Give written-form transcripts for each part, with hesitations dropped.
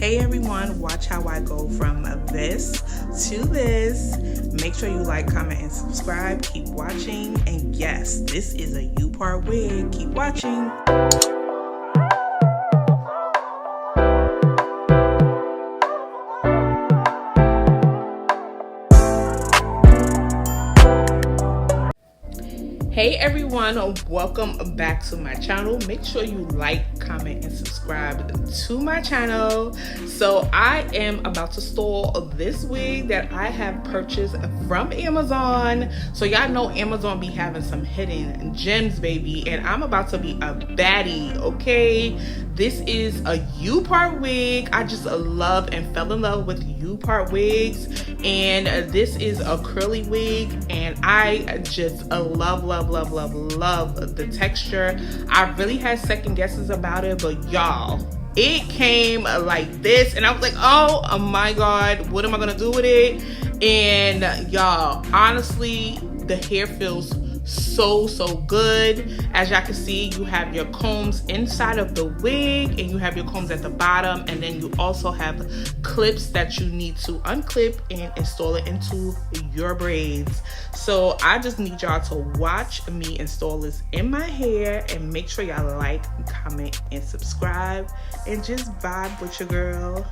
Hey everyone, watch how I go from this to this. Make sure you like, comment, and subscribe. Keep watching. And yes, this is a U-part wig. Keep watching. Hey everyone, welcome back to my channel. Make sure you like, comment, and subscribe to my channel. So I am about to style this wig that I have purchased from Amazon. So y'all know Amazon be having some hidden gems, baby, and I'm about to be a baddie, okay? This is a U-part wig. I just love and fell in love with U-part wigs, and this is a curly wig, and I just love the texture. I really had second guesses about it, but y'all, it came like this, and I was like, oh my god, what am I gonna do with it? And y'all, honestly, the hair feels so good. As y'all can see, you have your combs inside of the wig, and you have your combs at the bottom, and then you also have clips that you need to unclip and install it into your braids. So I just need y'all to watch me install this in my hair, and make sure y'all like, comment, and subscribe, and just vibe with your girl.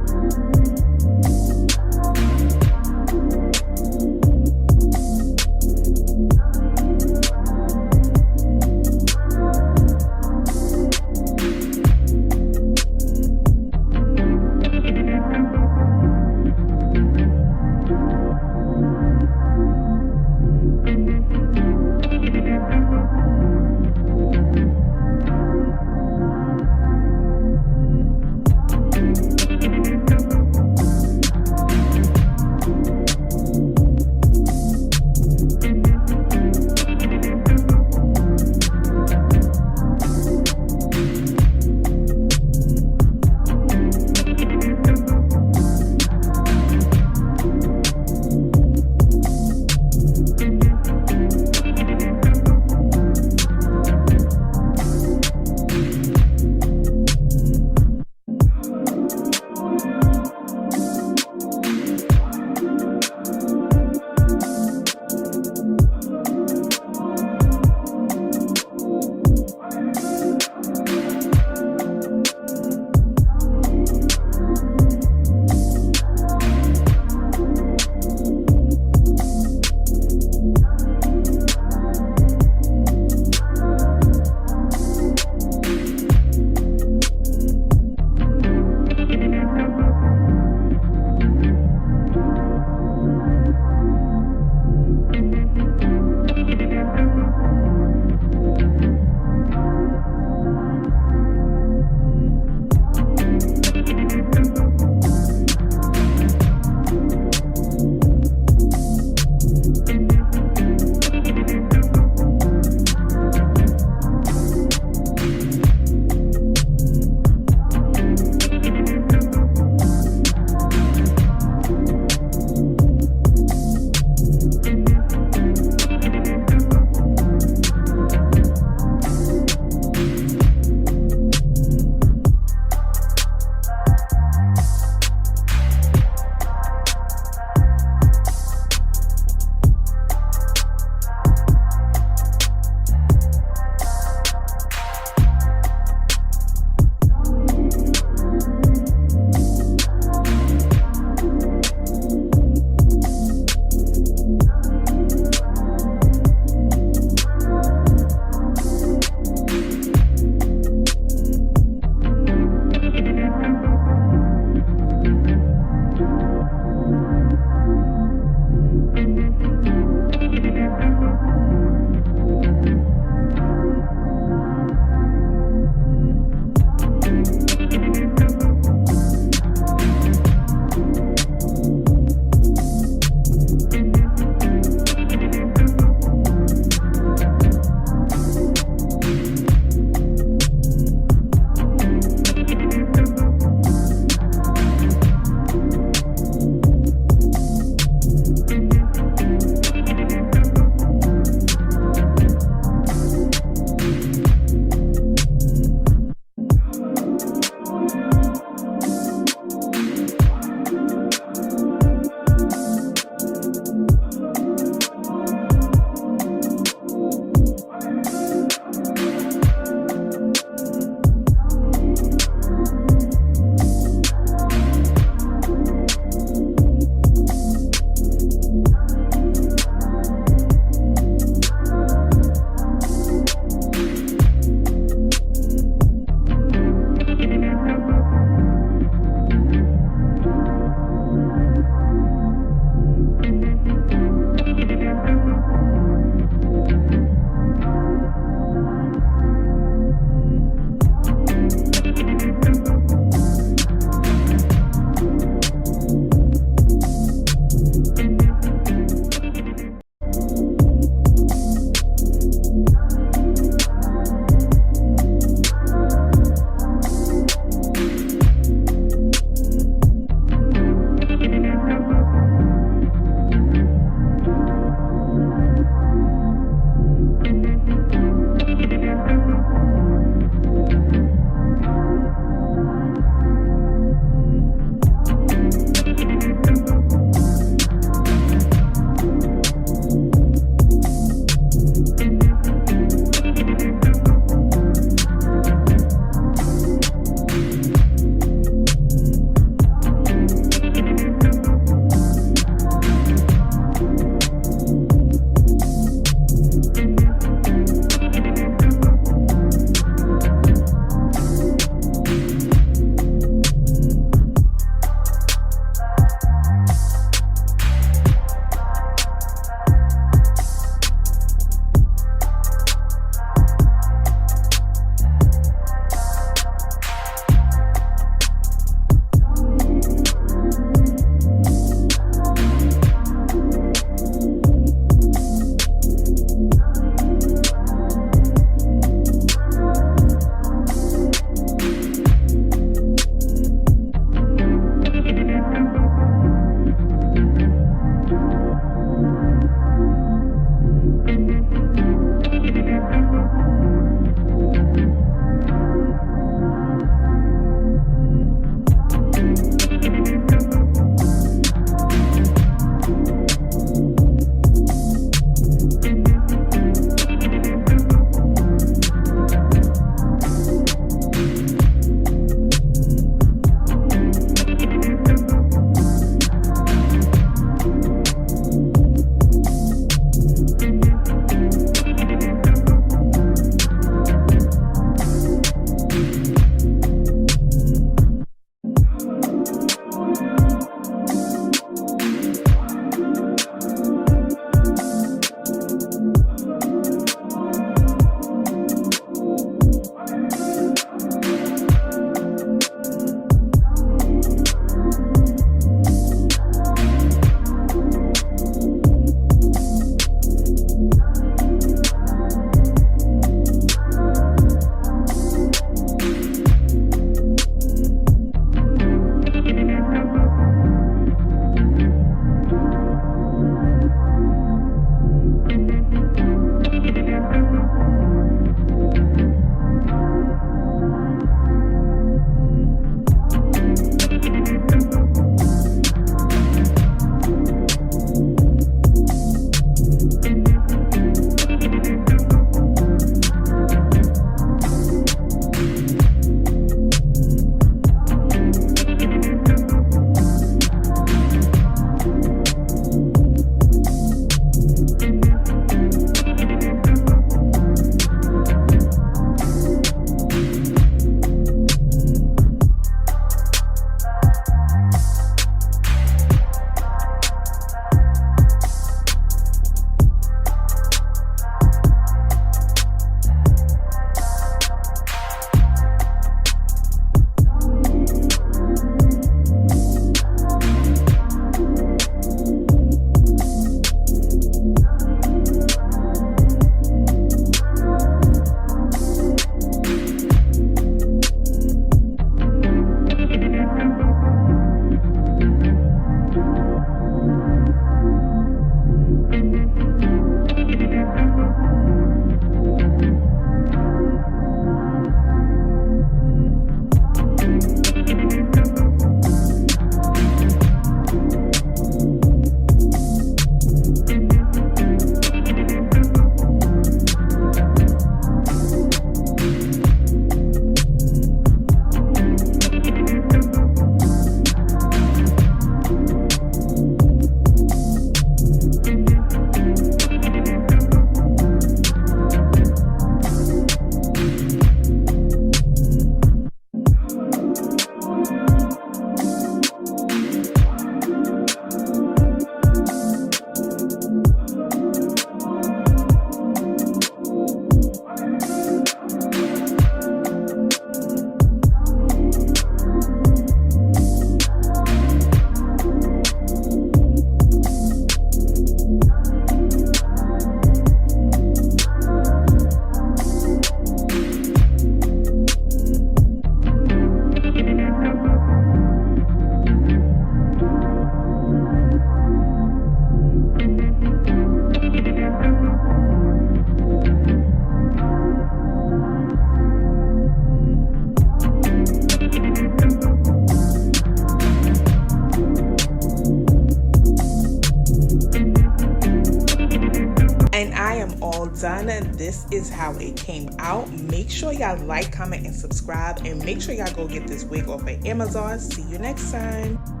am all done. This is how it came out. Make sure y'all like, comment, and subscribe, and make sure y'all go get this wig off of Amazon. See you next time.